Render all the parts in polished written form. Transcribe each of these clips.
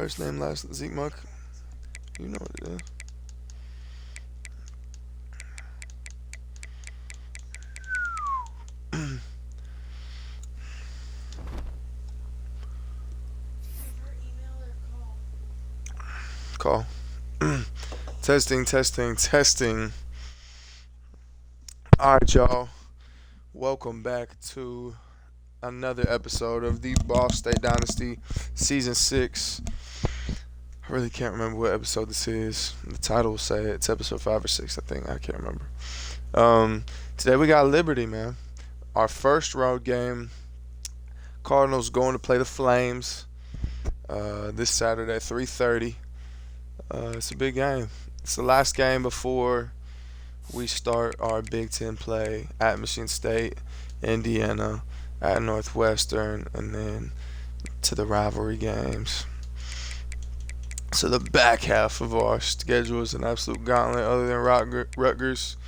First name, last Zeke Monk. You know what it is. Call. Testing, testing, testing. Alright, y'all. Welcome back to another episode of the Ball State Dynasty Season 6. I really can't remember what episode this is. The title will say it's episode 5 or 6, I think. I can't remember. Today we got Liberty, man. Our first road game. Cardinals going to play the Flames this Saturday, 3:30. It's a big game. It's the last game before we start our Big Ten play at Michigan State, Indiana, at Northwestern, and then to the rivalry games. So the back half of our schedule is an absolute gauntlet other than Rutgers.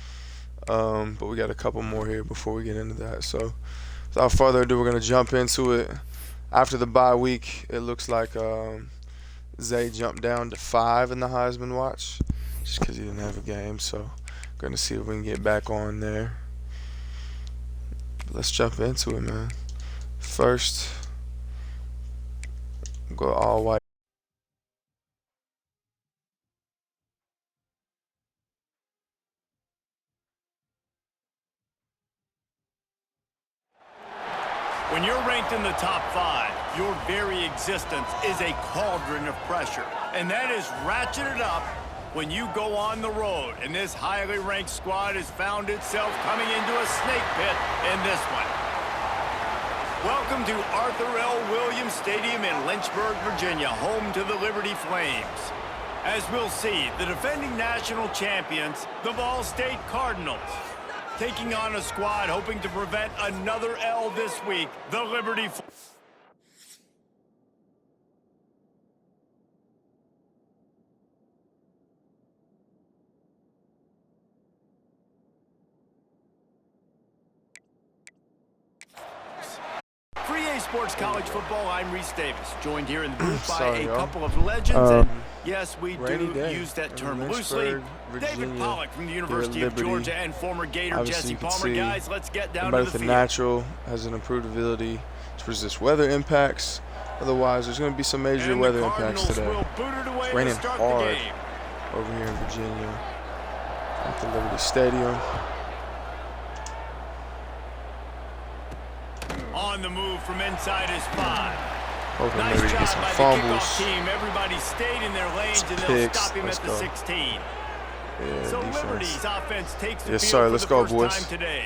But we got a couple more here before we get into that. So without further ado, we're going to jump into it. After the bye week, it looks like Zay jumped down to 5 in the Heisman watch just because he didn't have a game. So going to see if we can get back on there. But let's jump into it, man. First, go all white. When you're ranked in the top 5, your very existence is a cauldron of pressure. And that is ratcheted up when you go on the road. And this highly ranked squad has found itself coming into a snake pit in this one. Welcome to Arthur L. Williams Stadium in Lynchburg, Virginia, home to the Liberty Flames. As we'll see, the defending national champions, the Ball State Cardinals, taking on a squad hoping to prevent another L this week, the Liberty Flames. Sports College Football, I'm Reese Davis, joined here in the booth by a couple of legends. And yes, we do use that term loosely. David Pollock from the University of Georgia and former Gator Jesse Palmer. Guys, let's get down to the field. Natural has an improved ability to resist weather impacts. Otherwise, there's going to be some major weather impacts today. It's raining hard over here in Virginia at the Liberty Stadium. On the move from inside his 5. Hoping nice maybe job get some by fumbles. the kickoff team. Everybody stayed in their lanes, and they'll stop him at the 16. Yeah, So defense. Liberty's offense takes the Yes, field sir. for Let's the go, first boys. time today.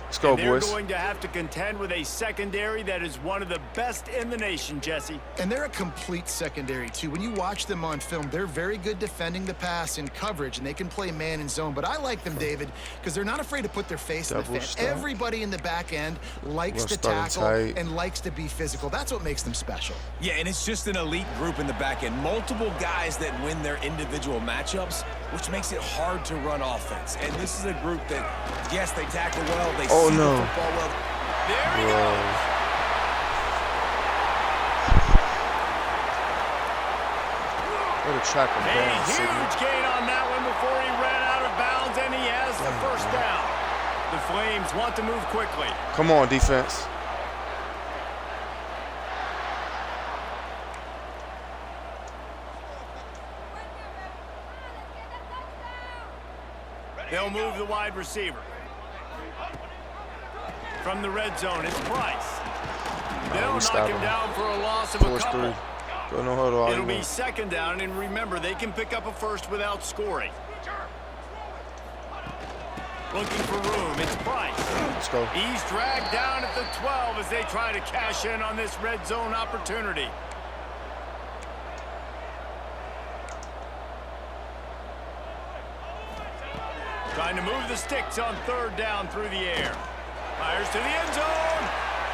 Let's go, They're boys. going to have to contend with a secondary that is one of the best in the nation, Jesse. And they're a complete secondary, too. When you watch them on film, they're very good defending the pass in coverage, and they can play man and zone. But I like them, David, because they're not afraid to put their face in the fan. Everybody in the back end likes to tackle and likes to be physical. That's what makes them special. Yeah, and it's just an elite group in the back end. Multiple guys that win their individual matchups, which makes it hard to run offense. And this is a group that, yes, they tackle well, they see the football well. There he goes. What a track of A huge gain on that one before he ran out of bounds, and he has the first down. The Flames want to move quickly. Come on, defense. They'll move the wide receiver. From the red zone, it's Price. They'll knock him down for a loss of a couple. Go no huddle. It'll be second down, and remember, they can pick up a first without scoring. Looking for room, it's Price. Let's go. He's dragged down at the 12 as they try to cash in on this red zone opportunity. Trying to move the sticks on third down through the air. Fires to the end zone.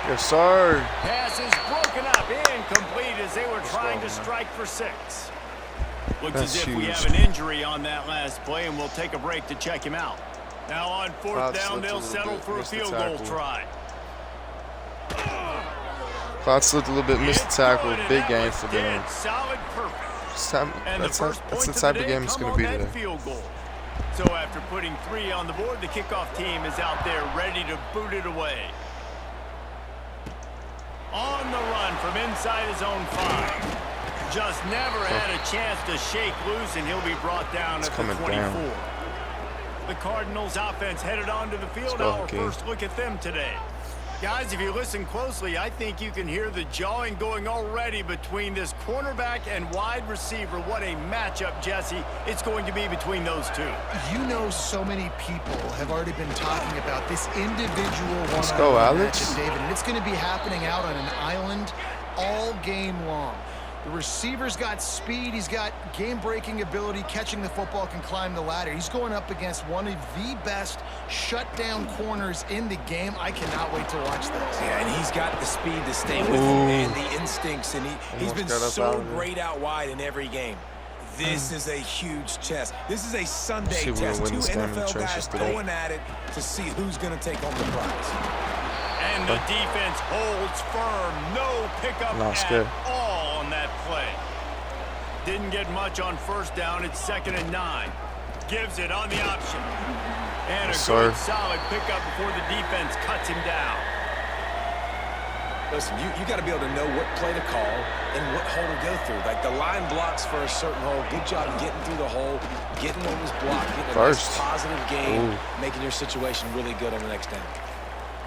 Yes, sir. Pass is broken up, incomplete as they were trying to strike for 6. Looks as if we have an injury on that last play, and we'll take a break to check him out. Now on fourth down, they'll settle for a field goal try. Clock slipped a little bit, missed the tackle. Big game for them. Solid, perfect. That's the type of game it's going to be today. Field goal. So after putting 3 on the board, the kickoff team is out there ready to boot it away. On the run from inside his own 5. Just never had a chance to shake loose, and he'll be brought down at the 24. Down. The Cardinals offense headed onto the field. Our first look at them today. Guys, if you listen closely, I think you can hear the jawing going already between this cornerback and wide receiver. What a matchup, Jesse, it's going to be between those two. You know, so many people have already been talking about this individual one-on-one matchup, David, and it's going to be happening out on an island all game long. The receiver's got speed. He's got game-breaking ability. Catching the football, can climb the ladder. He's going up against one of the best shutdown corners in the game. I cannot wait to watch this. Yeah, and he's got the speed to stay with him and the instincts, and he's been so great out wide in every game. This is a huge test. This is a Sunday test. 2 NFL guys going at it to see who's going to take home the prize. And the defense holds firm. No pickup at all on that play. Didn't get much on first down. It's 2nd and 9. Gives it on the option. And a good solid pickup before the defense cuts him down. Listen, you got to be able to know what play to call and what hole to go through. Like, the line blocks for a certain hole. Good job getting through the hole, getting what was blocked, getting a nice positive gain, making your situation really good on the next down.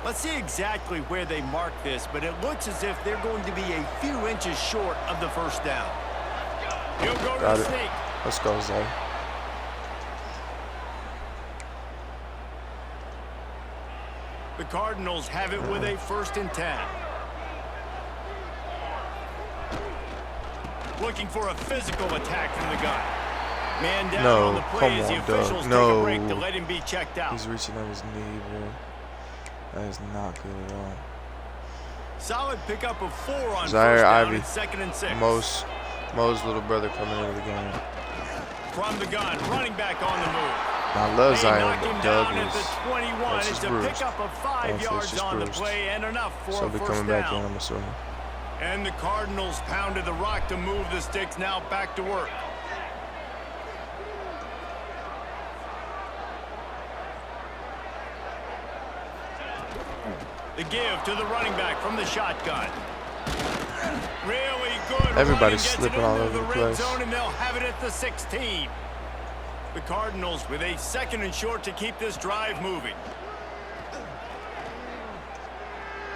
Let's see exactly where they mark this, but it looks as if they're going to be a few inches short of the first down. He'll go to the sneak. Let's go, Zay. The Cardinals have it with a 1st and 10. Looking for a physical attack from the gun. Man down on the play as the officials take a break to let him be checked out. He's reaching at his knee, bro. That is not good at all. Solid pickup of 4 on Zaire Ivy, 2nd and 6. Mo's little brother coming into the game. From the gun, running back on the move. I love Zaire, but Doug is it's a pickup of 5 yards on the play and enough for so a first coming down. Back in, I'm assuming. And the Cardinals pounded the rock to move the sticks. Now back to work. The give to the running back from the shotgun. Really good. Everybody's slipping all over the place. Zone, and they'll have it at the 16. The Cardinals with a 2nd and short to keep this drive moving.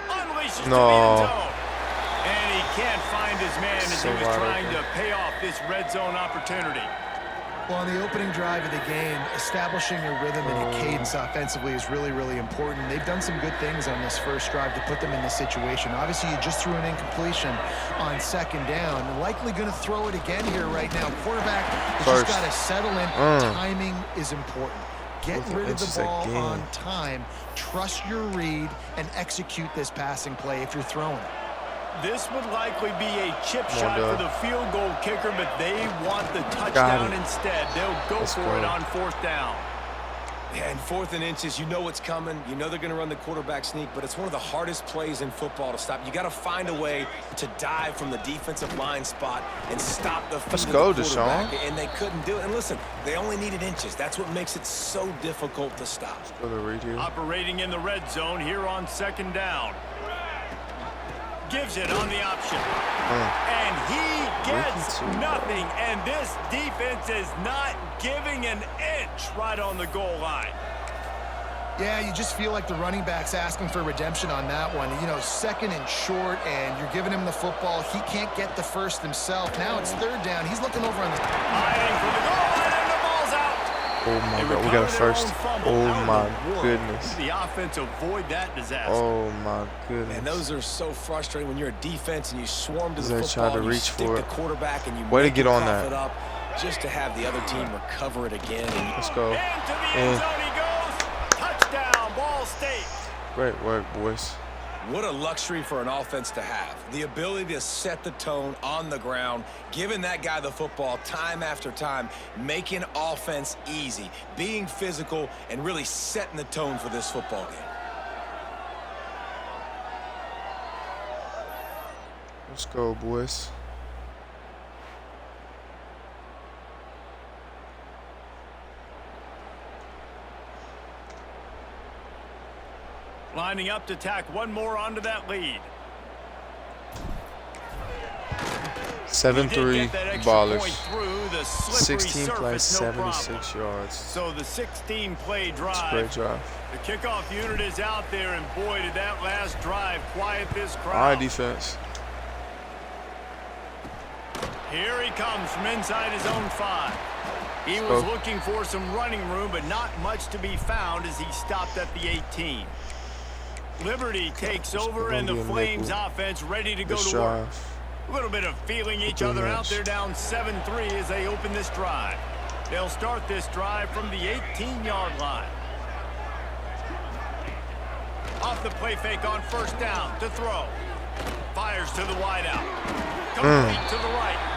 Unleashes to the end zone. And he can't find his man as he was trying to pay off this red zone opportunity. Well, on the opening drive of the game, establishing a rhythm and a cadence offensively is really, really important. They've done some good things on this first drive to put them in this situation. Obviously, you just threw an incompletion on 2nd down. Likely going to throw it again here right now. Quarterback has just got to settle in. Timing is important. Get rid of the ball on time. Trust your read and execute this passing play if you're throwing it. This would likely be a chip shot for the field goal kicker, but they want the touchdown instead. They'll go for it on 4th down. Yeah, and 4th and inches, you know what's coming. You know they're going to run the quarterback sneak, but it's one of the hardest plays in football to stop. You got to find a way to dive from the defensive line spot and stop the feet of the quarterback. And they couldn't do it. And listen, they only needed inches. That's what makes it so difficult to stop. Operating in the red zone here on 2nd down. Gives it on the option. And he gets nothing. And this defense is not giving an inch right on the goal line. Yeah, you just feel like the running back's asking for redemption on that one. You know, 2nd and short, and you're giving him the football. He can't get the first himself. Now it's 3rd down. He's looking over on the... Hiding for the goal line, and the ball's out. Oh, my God. We got a first. Oh, my goodness. The offense avoid that disaster. Oh, my goodness. And those are so frustrating when you're a defense and you swarm to the football, try to and you reach stick for the it. quarterback, and you way to get on that. It up just to have the other team recover it again. Let's go. Into the end zone he goes. Touchdown, Ball State. Great work, boys. What a luxury for an offense to have. The ability to set the tone on the ground, giving that guy the football time after time, making offense easy, being physical, and really setting the tone for this football game. Let's go, boys. Lining up to tack one more onto that lead. 7-3 Ballers. 16 plays, 76 yards. So the 16-play drive. Great drive. The kickoff unit is out there, and boy, did that last drive quiet this crowd. All right, defense. Here he comes from inside his own 5. He was looking for some running room, but not much to be found as he stopped at the 18. Liberty takes over, and the Flames offense ready to go to work. A little bit of feeling each other out there, down 7-3 as they open this drive. They'll start this drive from the 18-yard line. Off the play fake on first down to throw. Fires to the wideout. Complete to the right.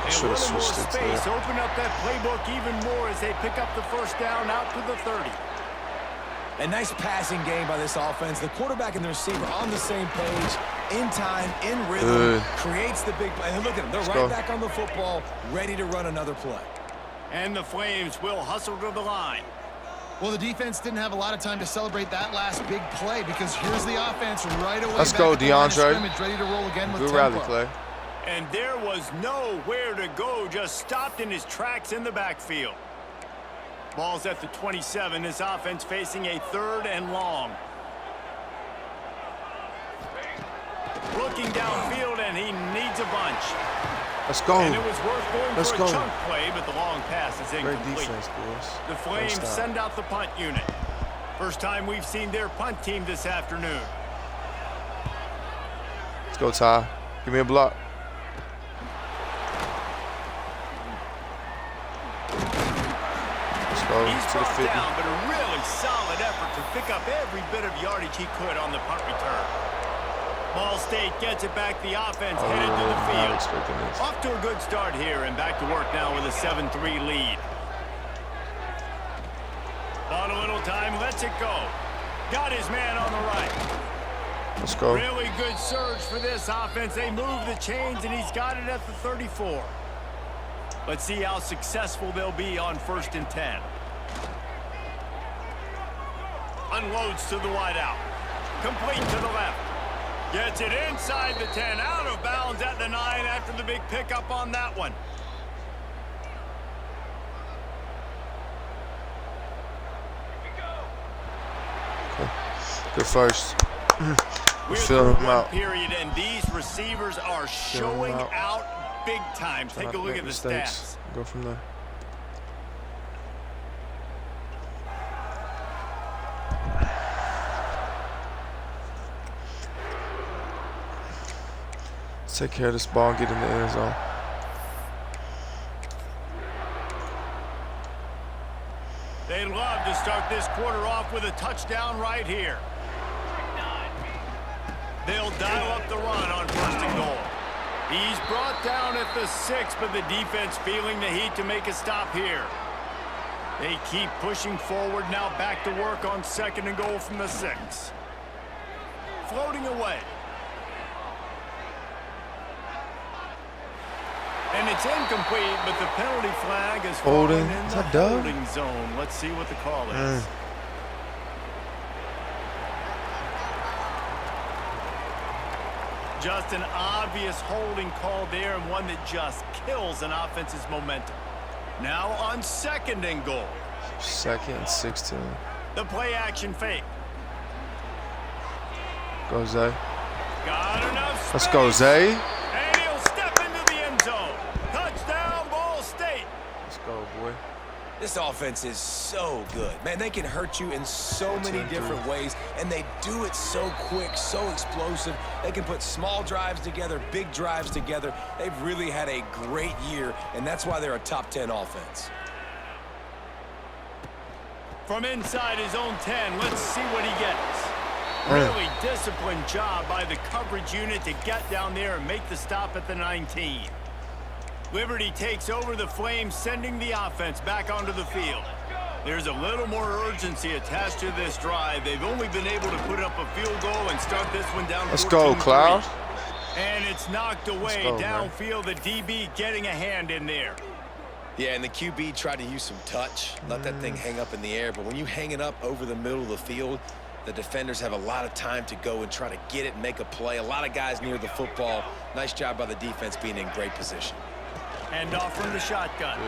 And a little more space. Open up that playbook even more as they pick up the first down out to the 30. A nice passing game by this offense. The quarterback and the receiver on the same page, in time, in rhythm, creates the big play. And look at them. They're right back on the football, ready to run another play. And the Flames will hustle to the line. Well, the defense didn't have a lot of time to celebrate that last big play because here's the offense right away. Let's go, DeAndre. Ready to roll again with good rally play. And there was nowhere to go, just stopped in his tracks in the backfield. Ball's at the 27. This offense facing a 3rd and long. Looking downfield, and he needs a bunch. Let's go. And it was worth going for a chunk play, but the long pass is incomplete. Great defense, boys. The Flames send out the punt unit. First time we've seen their punt team this afternoon. Let's go, Ty. Give me a block. He's brought down, but a really solid effort to pick up every bit of yardage he could on the punt return. Ball State gets it back. The offense headed to the field. Off to a good start here, and back to work now with a 7-3 lead. Bought a little time, lets it go. Got his man on the right. Let's go. Really good surge for this offense. They move the chains, and he's got it at the 34. Let's see how successful they'll be on 1st and 10. Unloads to the wideout. Complete to the left. Gets it inside the 10. Out of bounds at the 9 after the big pickup on that one. Good first. We're filling them out. Period, and these receivers are showing out big time. Take a look at the stats. Go from there. Let's take care of this ball and get in the end zone. They love to start this quarter off with a touchdown right here. They'll dial up the run on 1st and goal. He's brought down at the 6, but the defense feeling the heat to make a stop here. They keep pushing forward, now back to work on 2nd and goal from the 6. Floating away. And it's incomplete, but the penalty flag is falling in the holding zone. Let's see what the call is. Just an obvious holding call there, and one that just kills an offense's momentum. Now on 2nd and goal. 2nd and 16. The play action fake. Go, Zay. Got enough space. Let's go, Zay. And he'll step into the end zone. Touchdown, Ball State. Let's go, boy. This offense is so good. Man, they can hurt you in so many different ways, and they do it so quick, so explosive. They can put small drives together, big drives together. They've really had a great year, and that's why they're a top 10 offense. From inside his own 10, let's see what he gets. Really disciplined job by the coverage unit to get down there and make the stop at the 19. Liberty takes over the Flames, sending the offense back onto the field. There's a little more urgency attached to this drive. They've only been able to put up a field goal and start this one down. Let's go, Cloud. And it's knocked away downfield. The DB getting a hand in there. Yeah, and the QB tried to use some touch, let that thing hang up in the air. But when you hang it up over the middle of the field, the defenders have a lot of time to go and try to get it and make a play. A lot of guys near the football. Nice job by the defense being in great position. And off from the shotgun.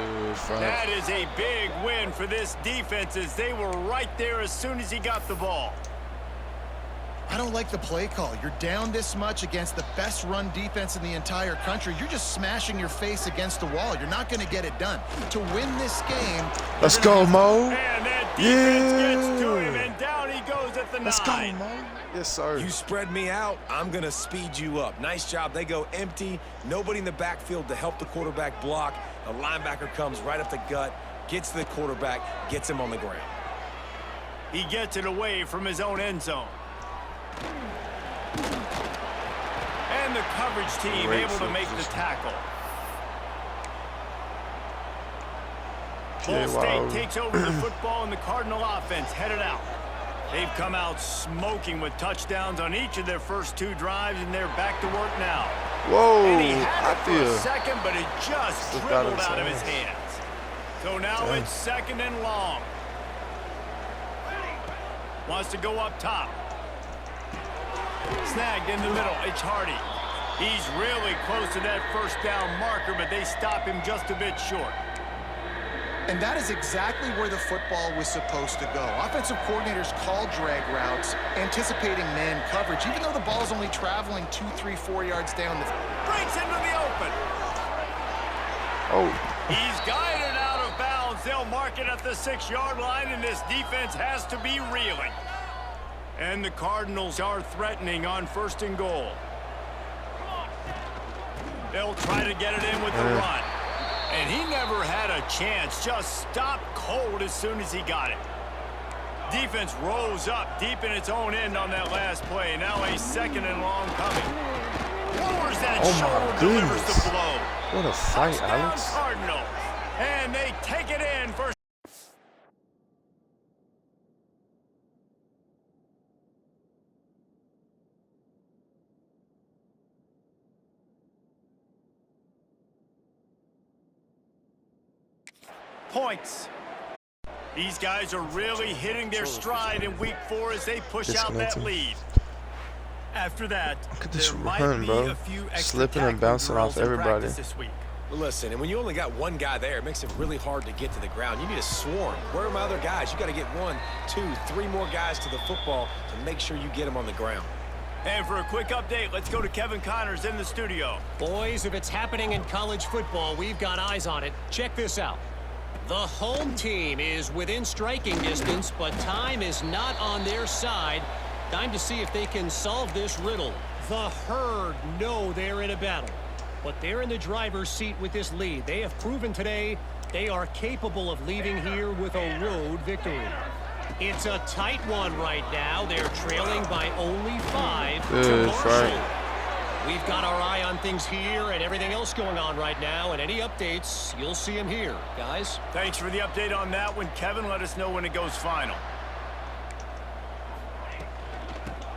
That is a big win for this defense as they were right there as soon as he got the ball. I don't like the play call. You're down this much against the best run defense in the entire country. You're just smashing your face against the wall. You're not going to get it done. To win this game... Let's go, Mo. And that defense gets to him, and down he goes at the 9. Let's go, Mo. Yes, sir. You spread me out, I'm going to speed you up. Nice job. They go empty. Nobody in the backfield to help the quarterback block. A linebacker comes right up the gut, gets to the quarterback, gets him on the ground. He gets it away from his own end zone. And the coverage team able to make the tackle. Ball State takes over the football, and the Cardinal offense headed out. They've come out smoking with touchdowns on each of their first 2 drives, and they're back to work now. Whoa, and he had it for a second, but it just dribbled out of his hands. So now it's 2nd and long. Wants to go up top. Snagged in the middle. It's Hardy. He's really close to that first down marker, but they stop him just a bit short. And that is exactly where the football was supposed to go. Offensive coordinators call drag routes, anticipating man coverage, even though the ball is only traveling 2, 3, 4 yards down the field. Breaks into the open. Oh. He's guided out of bounds. They'll mark it at the 6-yard line, and this defense has to be reeling. And the Cardinals are threatening on 1st and goal. They'll try to get it in with the run. And he never had a chance. Just stopped cold as soon as he got it. Defense rose up deep in its own end on that last play. Now a 2nd and long coming. Lowers that shoulder, delivers the blow. What a fight, Alex. Cardinals. And they take it in for... points. These guys are really hitting their stride in week 4 as they push out that lead. After that, there might be a few extra slipping and bouncing off everybody this week. Well, listen, and when you only got one guy there, it makes it really hard to get to the ground. You need a swarm. Where are my other guys? You got to get 1, 2, 3 more guys to the football to make sure you get them on the ground. And for a quick update, let's go to Kevin Connors in the studio. Boys, if it's happening in college football, we've got eyes on it. Check this out. The home team is within striking distance, but time is not on their side. Time to see if they can solve this riddle. The Herd know they're in a battle, but they're in the driver's seat with this lead. They have proven today they are capable of leaving here with a road victory. It's a tight one right now. They're trailing by only 5 to Marshall. We've got our eye on things here and everything else going on right now, and any updates, you'll see them here, guys. Thanks for the update on that one, Kevin. Let us know when it goes final.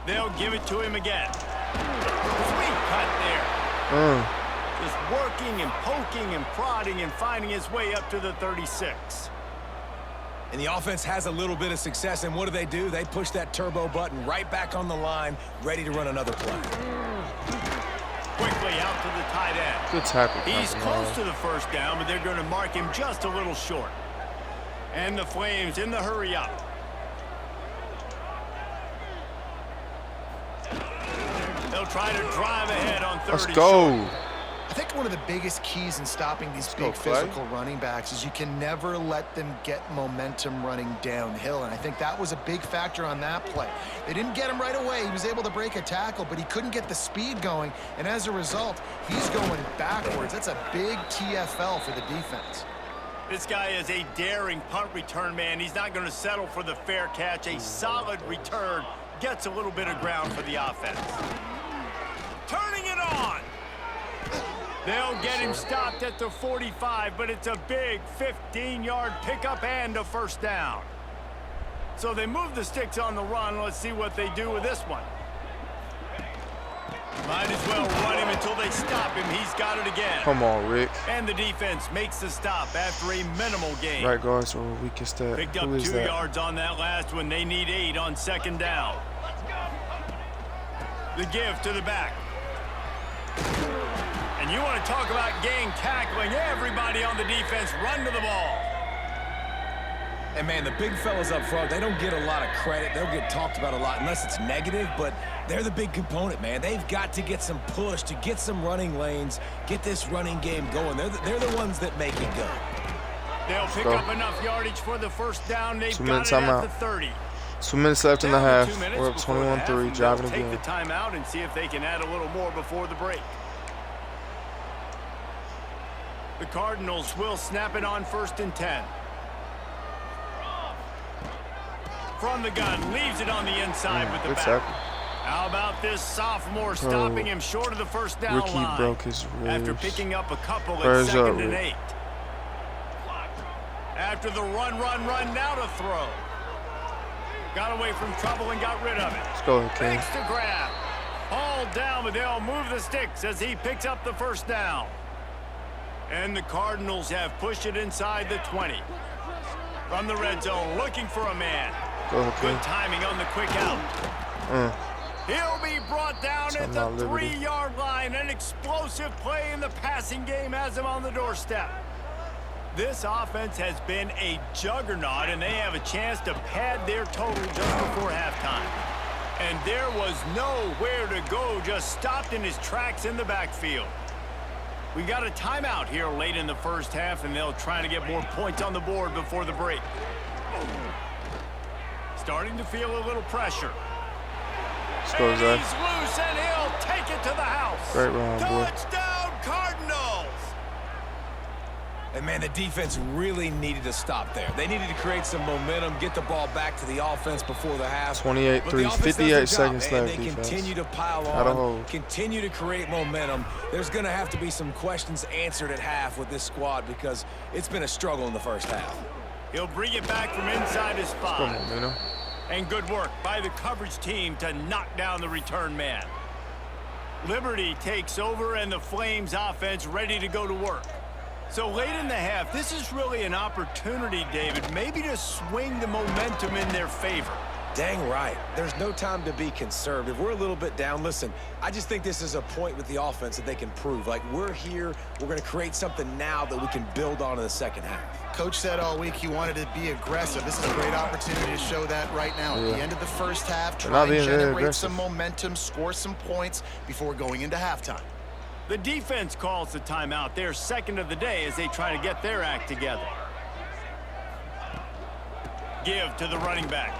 They'll give it to him again. Sweet cut there. Just working and poking and prodding and finding his way up to the 36. And the offense has a little bit of success, and what do? They push that turbo button right back on the line, ready to run another play. Quickly out to the tight end. Good tackle. He's close to the first down, but they're going to mark him just a little short. And the Flames in the hurry up. They'll try to drive ahead on 30. Let's go. I think one of the biggest keys in stopping these big physical running backs is you can never let them get momentum running downhill, and I think that was a big factor on that play. They didn't get him right away. He was able to break a tackle, but he couldn't get the speed going, and as a result, he's going backwards. That's a big TFL for the defense. This guy is a daring punt return man. He's not going to settle for the fair catch. A solid return gets a little bit of ground for the offense. Turning it on. They'll get him stopped at the 45, but it's a big 15-yard pickup and a first down. So they move the sticks on the run. Let's see what they do with this one. Might as well run him until they stop him. He's got it again. Come on, Rick. And the defense makes the stop after a minimal gain. Right guards are weakest at. Picked up 2 yards on that last one. They need 8 on second down. The give to the back. And you want to talk about gang tackling. Everybody on the defense run to the ball. And, man, the big fellas up front, they don't get a lot of credit. They'll get talked about a lot unless it's negative, but they're the big component, man. They've got to get some push, to get some running lanes, get this running game going. They're the ones that make it go. They'll pick up enough yardage for the first down. They've 2 got minutes it at timeout. the 30. 2 minutes left in the half. 2 minutes We're up before the half, 21-3, and driving they'll again. Take the timeout and see if they can add a little more before the break. The Cardinals will snap it on 1st and 10. From the gun, leaves it on the inside with the back. Tackle. How about this sophomore stopping him short of the first down Ricky line broke his ribs. after picking up a couple at Prayers up, 2nd and Rick. 8. After the run, now to throw. Got away from trouble and got rid of it. Let's go, King. Makes the grab. Hauled down, but they'll move the sticks as he picks up the first down. And the Cardinals have pushed it inside the 20. From the red zone, looking for a man. Go ahead, Good King. timing on the quick out. He'll be brought down at the 3-yard line. An explosive play in the passing game has him on the doorstep. This offense has been a juggernaut, and they have a chance to pad their total just before halftime. And there was nowhere to go, just stopped in his tracks in the backfield. We got a timeout here late in the first half, and they'll try to get more points on the board before the break. Starting to feel a little pressure. Let's go, Zach. He's loose, and he'll take it to the house. Great run, boy. Touchdown, Cardinals! And, man, the defense really needed to stop there. They needed to create some momentum, get the ball back to the offense before the half. 28-3, 58 seconds left, They defense. continue to pile Gotta on, hold. continue to create momentum. There's going to have to be some questions answered at half with this squad because it's been a struggle in the first half. He'll bring it back from inside his 5. Come on, Mino. And good work by the coverage team to knock down the return man. Liberty takes over, and the Flames offense ready to go to work. So late in the half, this is really an opportunity, David, maybe to swing the momentum in their favor. Dang right. There's no time to be conservative. We're a little bit down. Listen, I just think this is a point with the offense that they can prove. Like, we're here. We're going to create something now that we can build on in the second half. Coach said all week he wanted to be aggressive. This is a great opportunity to show that right now. At the end of the first half, try and generate some momentum, score some points before going into halftime. The defense calls the timeout, their second of the day, as they try to get their act together. Give to the running back.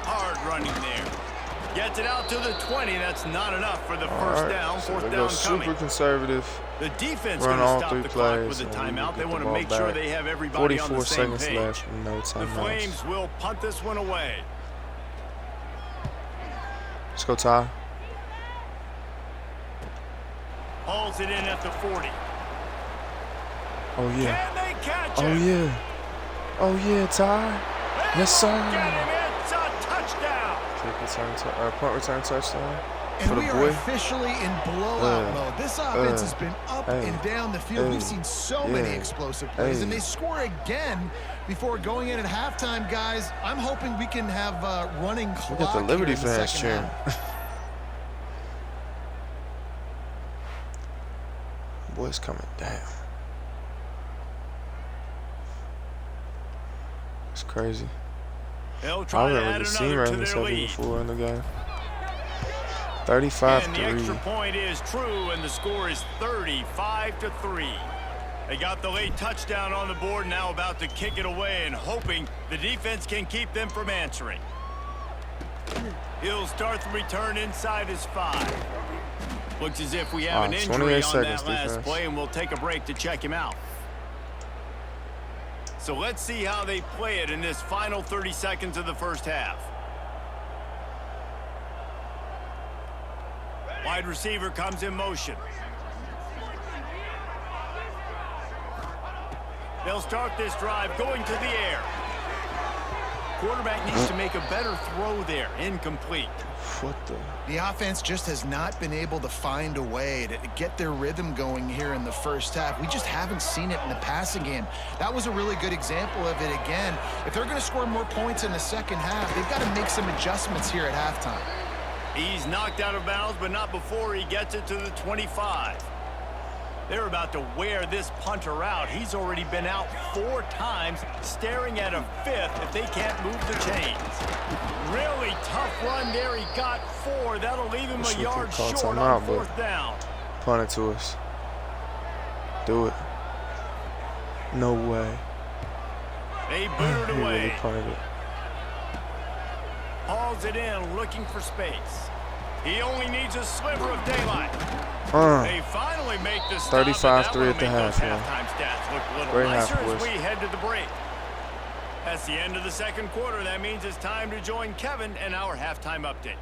Hard running there. Gets it out to the 20. That's not enough for the first down. Fourth down coming. Super conservative. The defense Run going to all stop 3 the clock plays. with a And timeout. They get want the to make ball sure back. they have everybody on the 44 same seconds page. left. No The timeouts. Flames will punt this one away. Let's go, Ty. Hauls it in at the 40. Oh, yeah. Can they catch Oh, it? yeah. Oh, yeah, Ty. Yes, sir. Get him. It's a touchdown. Punt return touchdown. And we are officially in blowout mode. This offense has been up and down the field. We've seen so many explosive plays, and they score again before going in at halftime, guys. I'm hoping we can have running clock. Look at the Liberty here in the fans second cheering. half. Boy's coming down. It's crazy. They'll I try to haven't add really seen another to Ravens their heavy lead. before in the game. And the 35-3. extra point is true, and the score is 35-3. They got the late touchdown on the board, now about to kick it away and hoping the defense can keep them from answering. He'll start the return inside his 5. Looks as if we have an injury on that last play, and we'll take a break to check him out. So let's see how they play it in this final 30 seconds of the first half. Wide receiver comes in motion. They'll start this drive going to the air. quarterback needs to make a better throw there. Incomplete. What the? The offense just has not been able to find a way to get their rhythm going here in the first half. We just haven't seen it in the passing game. That was a really good example of it again. If they're going to score more points in the second half, they've got to make some adjustments here at halftime. He's knocked out of bounds, but not before he gets it to the 25. They're about to wear this punter out. He's already been out 4 times, staring at a 5th if they can't move the chains. Really tough run there. He got 4. That'll leave him a yard short on 4th down. Punt it to us. Do it. No way. They boot it away. Really punted it. Hauls it in, looking for space. He only needs a sliver of daylight. They finally make the stop. 35-3 at the half. Halftime stats look a little Great nicer half, as we head to the break. That's the end of the second quarter. That means it's time to join Kevin and our halftime update.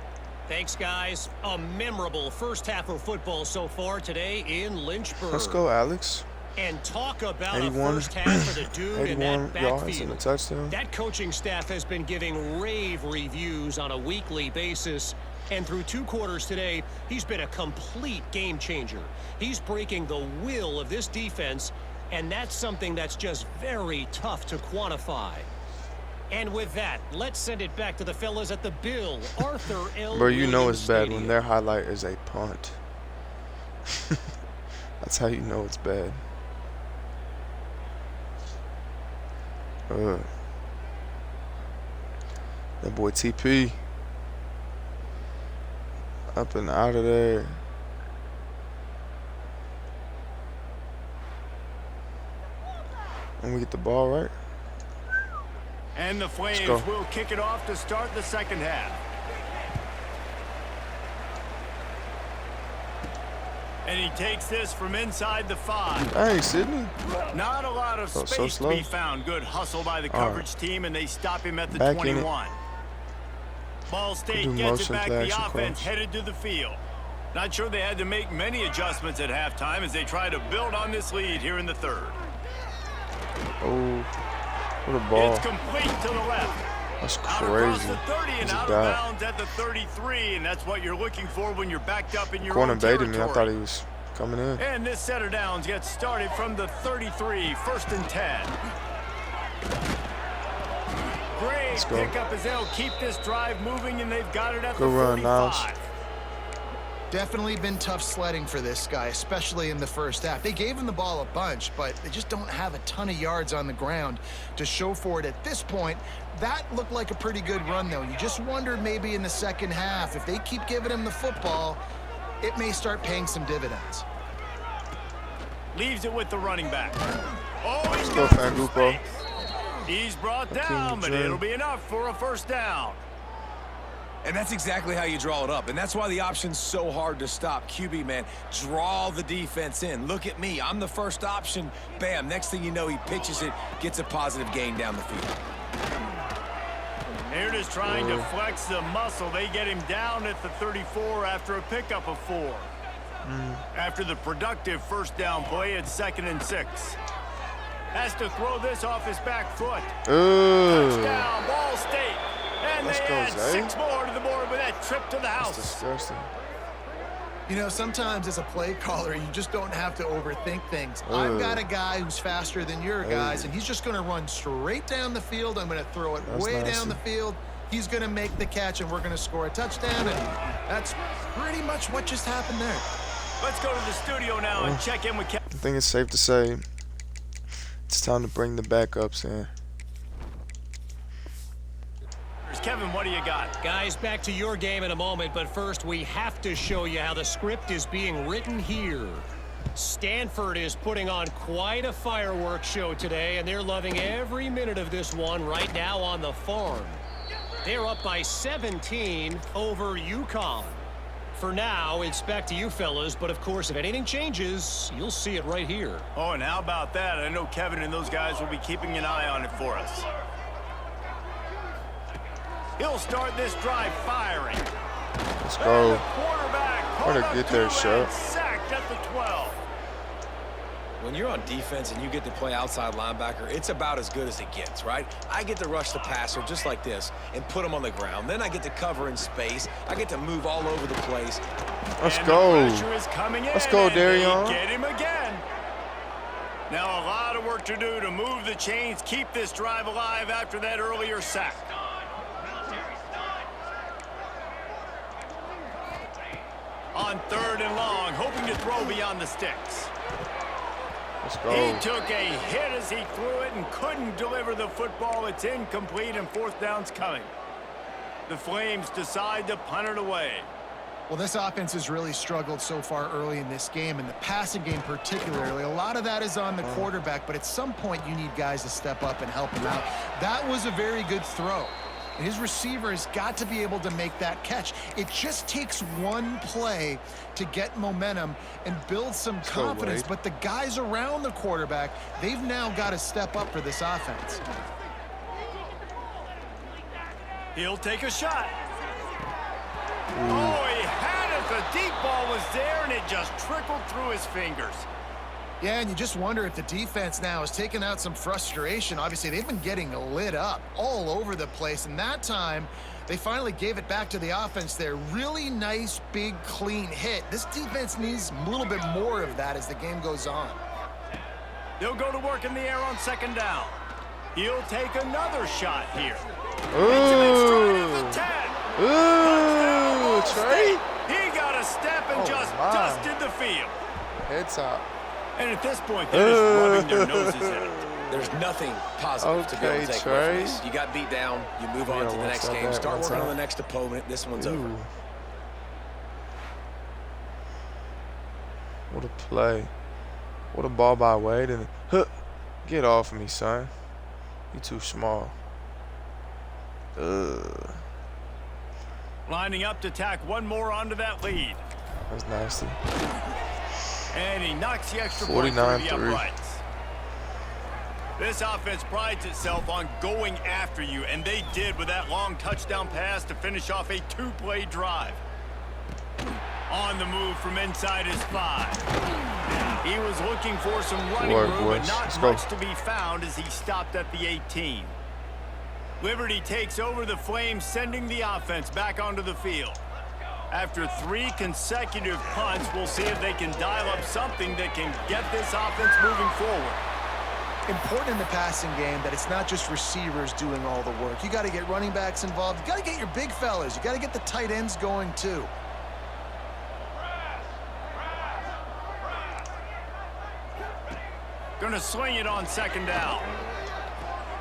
Thanks, guys. A memorable first half of football so far today in Lynchburg. Let's go, Alex. And talk about 81, a first half for the dude in that yards and a backfield. touchdown. That coaching staff has been giving rave reviews on a weekly basis. And through 2 quarters today, he's been a complete game changer. He's breaking the will of this defense, and that's something that's just very tough to quantify. And with that, let's send it back to the fellas at the Bill Arthur L. Bro, you know Williams it's bad Stadium. when their highlight is a punt. That's how you know it's bad. That boy TP. Up and out of there. And we get the ball, right? And the Flames will kick it off to start the second half. And he takes this from inside the 5. Dang, Sydney. Not a lot of space to be found. Good hustle by the coverage team, and they stop him at the 21. Ball State gets it back. The offense headed to the field. Not sure they had to make many adjustments at halftime as they try to build on this lead here in the third. Oh, what a ball. It's complete to the left. That's Out across crazy. the 30 and out of bounds at the 33, and that's what you're looking for when you're backed up in your Corner own baited territory. me. I thought he was coming in. And this set of downs gets started from the 33, 1st and 10. Great pickup as they'll keep this drive moving, and they've got it at the 45. Niles. Definitely been tough sledding for this guy, especially in the first half. They gave him the ball a bunch, but they just don't have a ton of yards on the ground to show for it at this point. That looked like a pretty good run, though. You just wondered maybe in the second half, if they keep giving him the football, it may start paying some dividends. Leaves it with the running back. Oh, he's go, got some Fandupo. space. He's brought down, but it'll be enough for a first down. And that's exactly how you draw it up. And that's why the option's so hard to stop. QB, man, draw the defense in. Look at me. I'm the first option. Bam. Next thing you know, he pitches it, gets a positive gain down the field. They're just trying to flex the muscle. They get him down at the 34 after a pickup of 4. After the productive first down play, it's 2nd and 6. Has to throw this off his back foot. Touchdown, Ball State. And they add 6 more to the board with that trip to the house. That's disgusting. You know, sometimes as a play caller, you just don't have to overthink things. I've got a guy who's faster than your guys, and he's just going to run straight down the field. I'm going to throw it way down the field. He's going to make the catch, and we're going to score a touchdown, and that's pretty much what just happened there. Let's go to the studio now and check in with Kevin. I think it's safe to say it's time to bring the backups in. Kevin, what do you got? Guys, back to your game in a moment, but first we have to show you how the script is being written here. Stanford is putting on quite a fireworks show today, and they're loving every minute of this one right now on the farm. They're up by 17 over UConn. For now, it's back to you fellas, but of course, if anything changes, you'll see it right here. Oh, and how about that? I know Kevin and those guys will be keeping an eye on it for us. He'll start this drive firing. Let's go. Quarterback What a get there shot. sacked at the 12. when you're on defense and you get to play outside linebacker, it's about as good as it gets, right? I get to rush the passer just like this and put him on the ground. Then I get to cover in space. I get to move all over the place. Let's go. Let's go, Darion. Get him again. Now a lot of work to do to move the chains, keep this drive alive after that earlier sack. On 3rd and long, hoping to throw beyond the sticks. Let's go. He took a hit as he threw it and couldn't deliver the football. It's incomplete and 4th down's coming. The Flames decide to punt it away. Well, this offense has really struggled so far early in this game, and the passing game particularly. A lot of that is on the quarterback, but at some point you need guys to step up and help him out. That was a very good throw. His receiver has got to be able to make that catch. It just takes one play to get momentum and build some confidence. But the guys around the quarterback, they've now got to step up for this offense. He'll take a shot. Oh, he had it. The deep ball was there, and it just trickled through his fingers. Yeah, and you just wonder if the defense now is taking out some frustration. Obviously, they've been getting lit up all over the place, and that time they finally gave it back to the offense there. Really nice, big, clean hit. This defense needs a little bit more of that as the game goes on. They'll go to work in the air on 2nd down. He'll take another shot here. Ooh. Ooh, Trey. He got a step and just dusted the field. Head top. And at this point, they're just rubbing their noses in it. There's nothing positive to be able to take away from this. You got beat down. You move on to the next game. Start working on the next opponent. This one's over. What a play. What a ball by Wade. And get off me, son. You too small. Lining up to tack one more onto that lead. That's nasty. And he knocks the extra point through the uprights. This offense prides itself on going after you, and they did with that long touchdown pass to finish off a 2-play drive. On the move from inside his 5. He was looking for some running room, but not much to be found as he stopped at the 18. Liberty takes over the Flames, sending the offense back onto the field. After 3 consecutive punts, we'll see if they can dial up something that can get this offense moving forward. Important in the passing game that it's not just receivers doing all the work. You got to get running backs involved. You got to get your big fellas. You got to get the tight ends going too. Gonna swing it on 2nd down.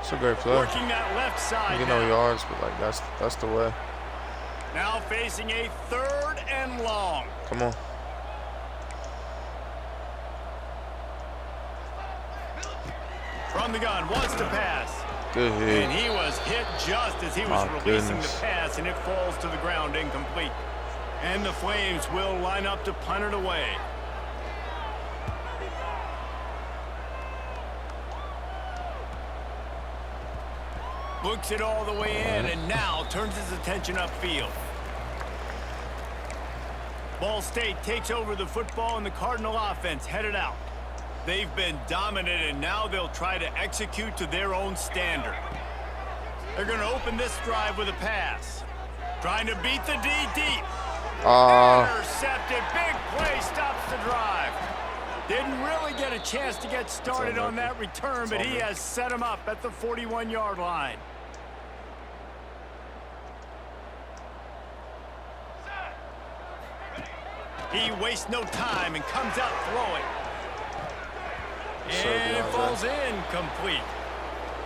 It's a great play. Working that left side. You get no yards, but like that's the way. Now facing a 3rd and long. Come on. From the gun, wants to pass. Good hit. And he was hit just as he was releasing the pass, and it falls to the ground incomplete. And the Flames will line up to punt it away. Looks it all the way in, and now turns his attention upfield. Ball State takes over the football, and the Cardinal offense headed out. They've been dominant, and now they'll try to execute to their own standard. They're going to open this drive with a pass. Trying to beat the D deep. Intercepted. Big play stops the drive. Didn't really get a chance to get started on that return, but he has set him up at the 41-yard line. He wastes no time and comes out throwing. And it falls incomplete.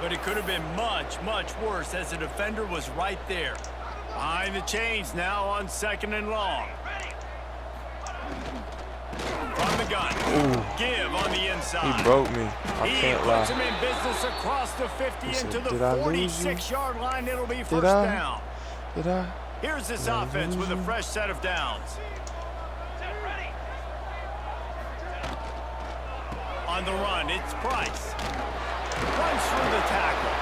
But it could have been much, much worse as the defender was right there. Behind the chains now on 2nd and long. From the gun. Ooh. Give on the inside. He broke me. I can't lie. He puts him in business across the 50 into the 46-yard line. It'll be first down. Here's this offense with a fresh set of downs. On the run, it's Price. Runs through the tackle.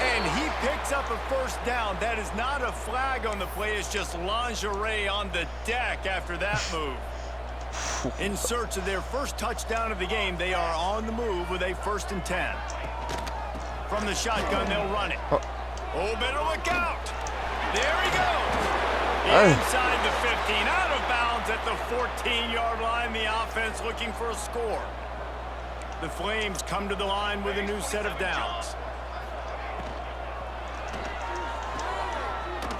And he picks up a first down. That is not a flag on the play. It's just lingerie on the deck after that move. In search of their first touchdown of the game, they are on the move with a 1st and 10. From the shotgun, they'll run it. Oh, better look out. There he goes. Inside the 15, out of bounds at the 14-yard line. The offense looking for a score. The Flames come to the line with a new set of downs.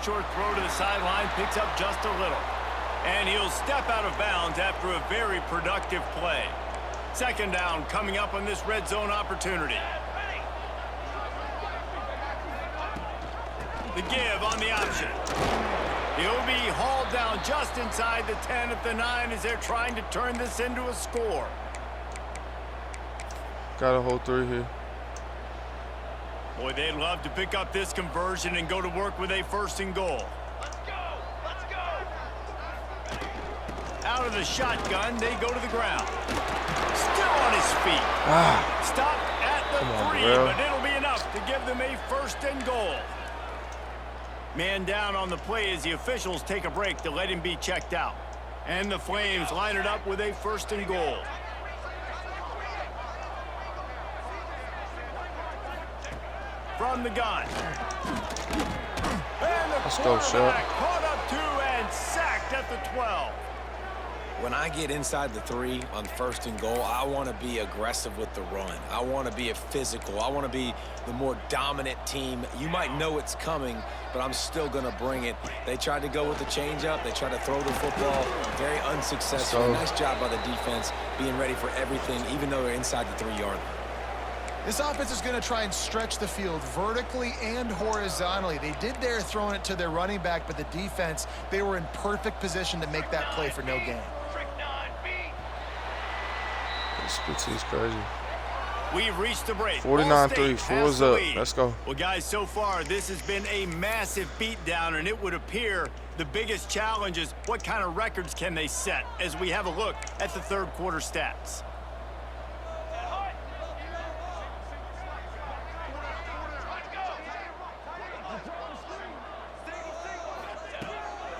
Short throw to the sideline, picks up just a little. And he'll step out of bounds after a very productive play. 2nd down coming up on this red zone opportunity. The give on the option. He'll be hauled down just inside the 10 at the 9 as they're trying to turn this into a score. Got a whole 3 here. Boy, they'd love to pick up this conversion and go to work with a 1st and goal. Let's go! Let's go! Out of the shotgun, they go to the ground. Still on his feet. Stop at the 3, but it'll be enough to give them a 1st and goal. Man down on the play as the officials take a break to let him be checked out. And the Flames line it up with a 1st and goal. From the gun. And the quarterback caught up 2 and sacked at the 12. When I get inside the 3 on 1st and goal, I want to be aggressive with the run. I want to be physical. I want to be the more dominant team. You might know it's coming, but I'm still going to bring it. They tried to go with the changeup. They tried to throw the football. Very unsuccessful. Nice job by the defense being ready for everything, even though they're inside the 3-yard line. This offense is going to try and stretch the field vertically and horizontally. They did there throwing it to their running back, but the defense, they were in perfect position to make that play for no gain. He's crazy. We've reached the break. 49-3, 4's up. Let's go. Well, guys, so far this has been a massive beatdown, and it would appear the biggest challenge is what kind of records can they set as we have a look at the 3rd quarter stats.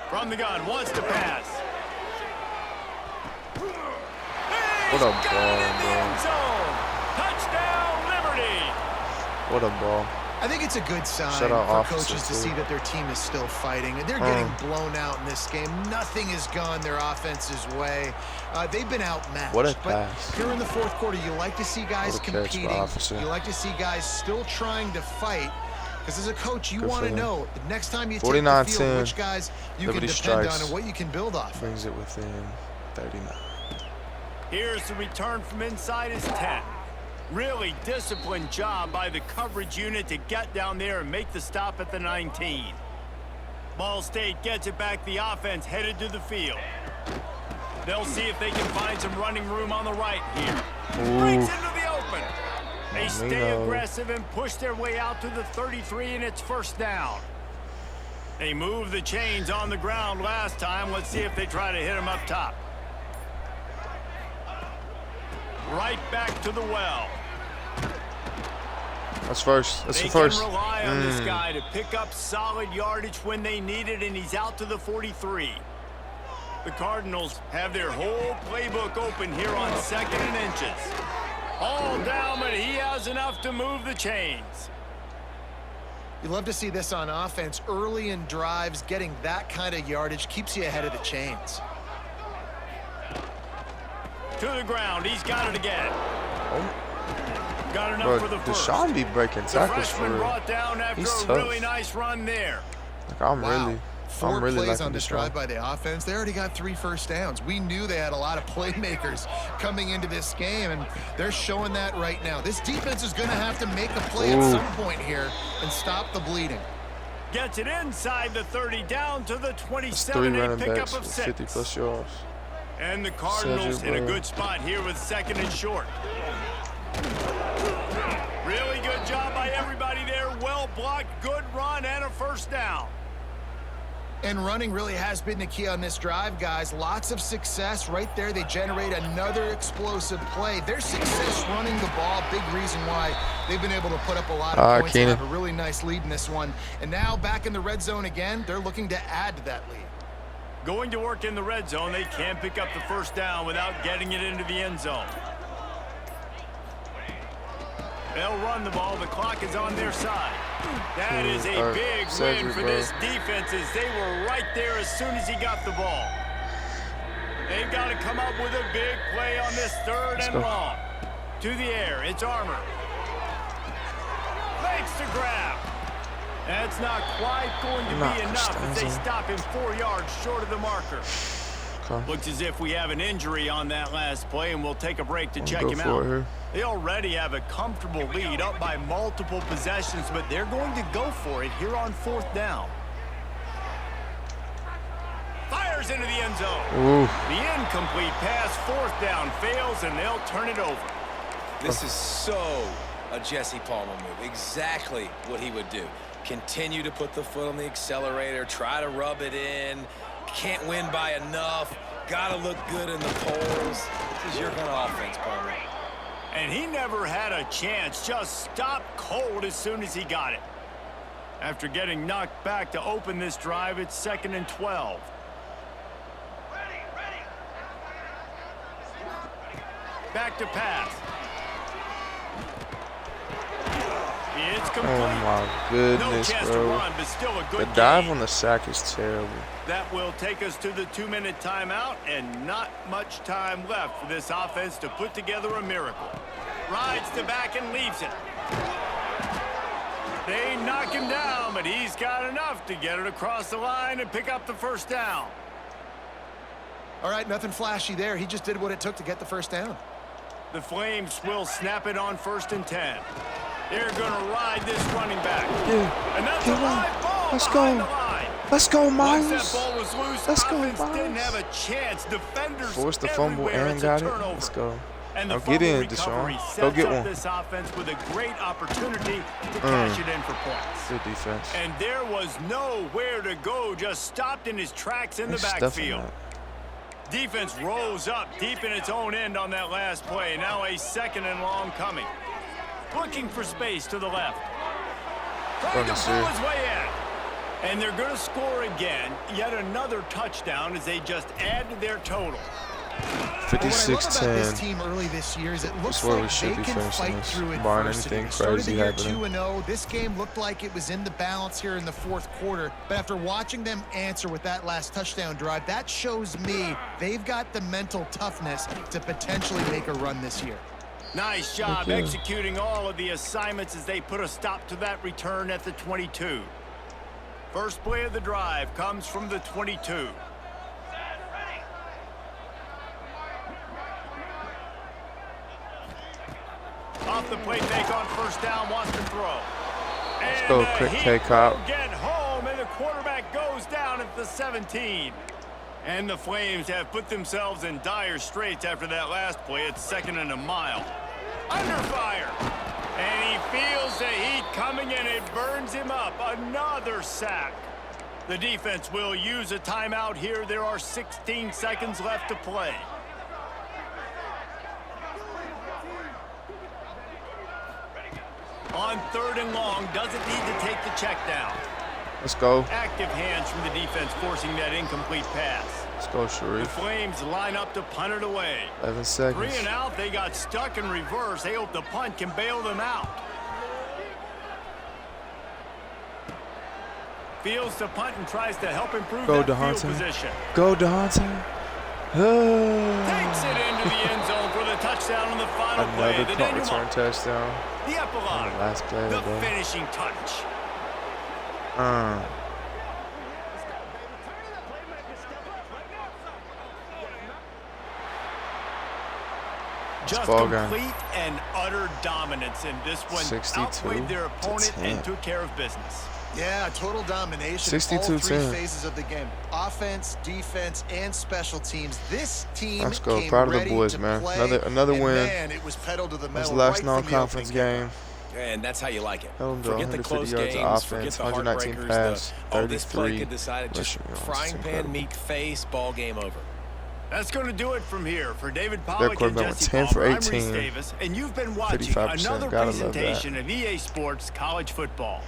From the gun, wants to pass. What a ball, bro. Touchdown, Liberty. What a ball. I think it's a good sign for coaches to see that their team is still fighting. They're getting blown out in this game. Nothing has gone their offense's way. They've been outmatched. What a pass. But here in the 4th quarter, you like to see guys competing. You like to see guys still trying to fight. Because as a coach, you want to know the next time you take the field, which guys you can depend on and what you can build off. Brings it within 39. Here's the return from inside his 10. Really disciplined job by the coverage unit to get down there and make the stop at the 19. Ball State gets it back. The offense headed to the field. They'll see if they can find some running room on the right here. Breaks into the open. They stay aggressive and push their way out to the 33, and it's 1st down. They moved the chains on the ground last time. Let's see if they try to hit him up top. Right back to the well. That's 1st. That's the 1st. They can rely on this guy to pick up solid yardage when they need it, and he's out to the 43. The Cardinals have their whole playbook open here on 2nd and inches. All down, but he has enough to move the chains. You love to see this on offense. Early in drives, getting that kind of yardage keeps you ahead of the chains. To the ground. He's got it again. Got enough Bro, for the 1st. Deshaun be breaking tackles for real. Brought down after He's a tough. really nice run there. Like, I'm really 4 plays liking on this Deshaun. drive by the offense. They already got 3 first downs. We knew they had a lot of playmakers coming into this game, and they're showing that right now. This defense is going to have to make a play at some point here and stop the bleeding. Gets it inside the 30, down to the 27. 3 running pickup backs of with 6. 50+ yards. And the Cardinals in a good spot here with 2nd and short. Really good job by everybody there. Well blocked, good run, and a 1st down. And running really has been the key on this drive, guys. Lots of success right there. They generate another explosive play. Their success running the ball, big reason why they've been able to put up a lot of points and have a really nice lead in this one. And now back in the red zone again, they're looking to add to that lead. Going to work in the red zone, they can't pick up the first down without getting it into the end zone. They'll run the ball. The clock is on their side. That is a big win for this defense, as they were right there as soon as he got the ball. They've got to come up with a big play on this third and long. To the air, it's Armour. Fakes to grab. That's not quite going to be enough as they stop him 4 yards short of the marker. Looks as if we have an injury on that last play, and we'll take a break to check him out. They already have a comfortable lead, up by multiple possessions, but they're going to go for it here on 4th down. Fires into the end zone. Ooh. The incomplete pass, 4th down, fails, and they'll turn it over. This is so a Jesse Palmer move. Exactly what he would do. Continue to put the foot on the accelerator, try to rub it in. Can't win by enough. Got to look good in the polls. This is your kind of offense, Palmer. And he never had a chance. Just stopped cold as soon as he got it. After getting knocked back to open this drive, it's 2nd and 12. Back to pass. It's complete. Oh my goodness, no chance bro. to run, but still a good The dive game. on the sack is terrible. That will take us to the 2-minute timeout, and not much time left for this offense to put together a miracle. Rides the back and leaves it. They knock him down, but he's got enough to get it across the line and pick up the first down. All right, nothing flashy there. He just did what it took to get the first down. The Flames will snap it on 1st and 10. They're going to ride this running back. Yeah. And that's a live ball Let's behind go. the line. Let's go, Miles. Once that ball was loose, Let's go, offense didn't Miles. have a chance. Defenders Forced the fumble everywhere. and It's a got it. turnover. Let's go. And the Now get in, recovery Deshaun. sets Go get up one. this offense with a great opportunity to cash it in for points. Good defense. And there was nowhere to go, just stopped in his tracks in the backfield. Defense rose up deep in its own end on that last play. Now a 2nd and long coming. Looking for space to the left. Trying to pull his way in. And they're going to score again. Yet another touchdown as they just add to their total. 56-10. What I love about this team early this year is it looks like they can fight through adversity. They started the year 2-0. This game looked like it was in the balance here in the 4th quarter. But after watching them answer with that last touchdown drive, that shows me they've got the mental toughness to potentially make a run this year. Nice job executing all of the assignments as they put a stop to that return at the 22. First play of the drive comes from the 22. Off the play fake on 1st down, wants to throw. Let's go, quick K-Cop. Get home, and the quarterback goes down at the 17. And the Flames have put themselves in dire straits after that last play. It's 2nd and a mile. Under fire. And he feels the heat coming, and it burns him up. Another sack. The defense will use a timeout here. There are 16 seconds left to play. On 3rd and long, doesn't need to take the check down. Let's go. Active hands from the defense forcing that incomplete pass. Let's go, Sharif. The Flames line up to punt it away. 11 seconds. 3 and out. They got stuck in reverse. They hope the punt can bail them out. Fields the punt and tries to help improve that field position. Go, DeHonte. Takes it into the end zone for the touchdown on the final play. Another punt return touchdown. The epilogue. The last play the of the day. finishing touch. Just complete and utter dominance in this one. 62 outplayed their opponent to 10. and took care of business. Yeah, total domination in all 3 phases of the game. Offense, defense, and special teams. This team Let's go. came Proud of ready the boys, to man. play, Another win. Man, it was pedal to the metal. It was the last right non-conference game. And that's how you like it. Held to Forget the 150 close yards games, of forget offense, the 119 heartbreakers, pass, this play 33 could decide it, just rushing yards. frying pan, Incredible. meat face, ball game over. That's going to do it from here. For David Pollack and quarterback Jesse 10 for Palmer, I'm 18. Reese Davis, and you've been watching 55%. another Gotta love presentation that. of EA Sports College Football.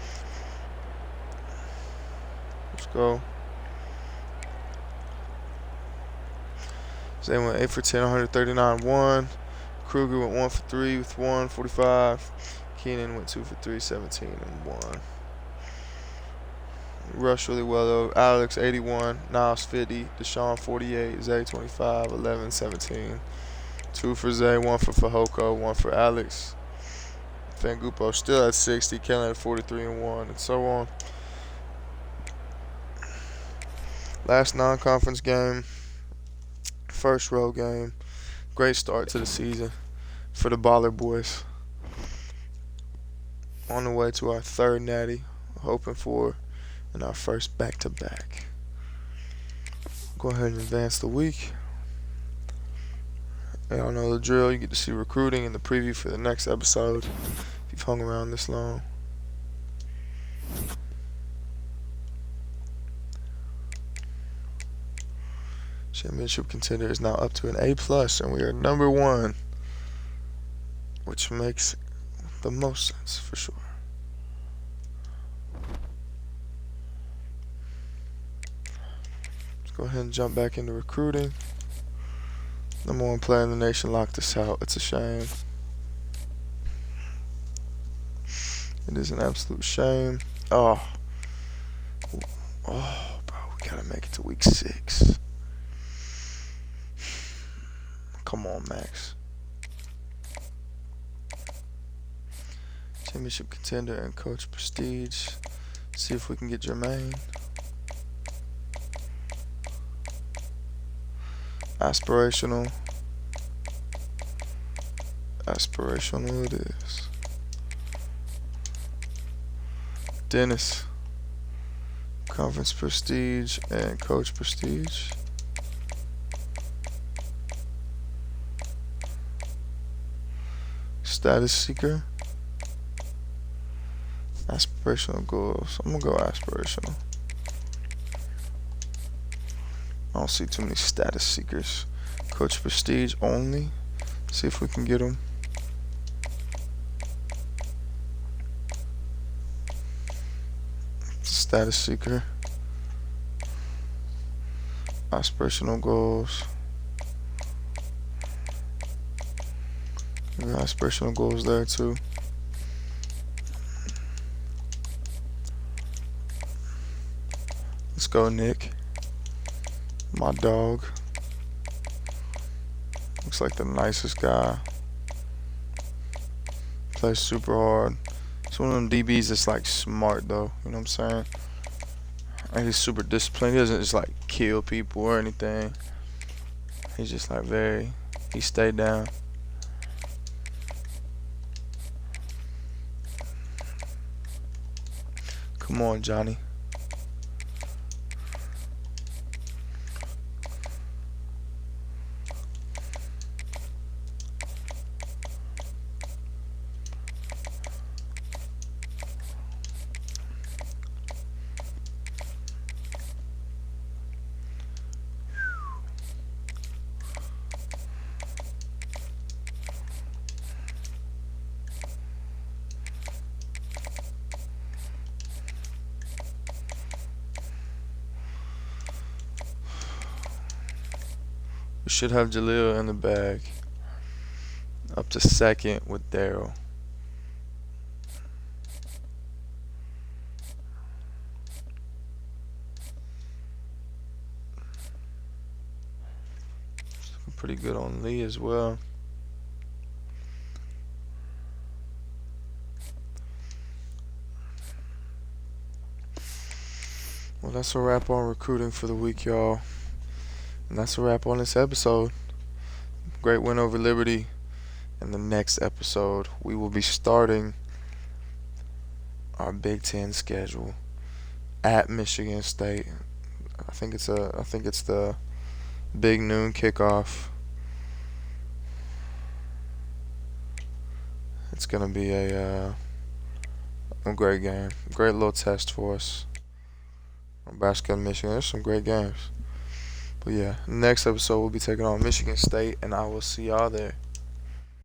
Let's go. Zay went 8 for 10, 139, 1. Kruger went 1 for 3 with 145. Keenan went 2 for 3, 17 and 1. Rushed really well though. Alex 81, Niles 50, Deshaun 48, Zay 25, 11, 17. 2 for Zay, 1 for Fehoko, 1 for Alex. Fangupo still at 60, Kellen at 43 and 1, and so on. Last non-conference game, first road game. Great start to the season for the Baller Boys. On the way to our third natty, hoping for in our first back-to-back. Go ahead and advance the week. Y'all know the drill. You get to see recruiting and the preview for the next episode if you've hung around this long. Championship contender is now up to an A+, and we are number 1, which makes the most sense for sure. Let's go ahead and jump back into recruiting. Number 1 player in the nation locked us out. It's a shame. It is an absolute shame. Oh, bro, we gotta make it to week 6. Come on, Max. Championship contender and coach prestige. See if we can get Jermaine. Aspirational. Aspirational it is. Dennis. Conference prestige and coach prestige. Status seeker. Aspirational goals. I'm gonna go aspirational. I don't see too many status seekers. Coach prestige only. See if we can get them. Status seeker. Aspirational goals. Aspirational goals there too. Let's go, Nick. My dog. Looks like the nicest guy. Plays super hard. It's one of them DBs that's like smart though. You know what I'm saying? And he's super disciplined. He doesn't just like kill people or anything. He's just like he stayed down. Come on, Johnny. We should have Jaleel in the bag. Up to second with Daryl. Pretty good on Lee as well. Well, that's a wrap on recruiting for the week, y'all. And that's a wrap on this episode. Great win over Liberty. In the next episode, we will be starting our Big Ten schedule at Michigan State. I think it's the big noon kickoff. It's gonna be a great game. Great little test for us. Nebraska and Michigan. There's some great games. But yeah, next episode we'll be taking on Michigan State, and I will see y'all there.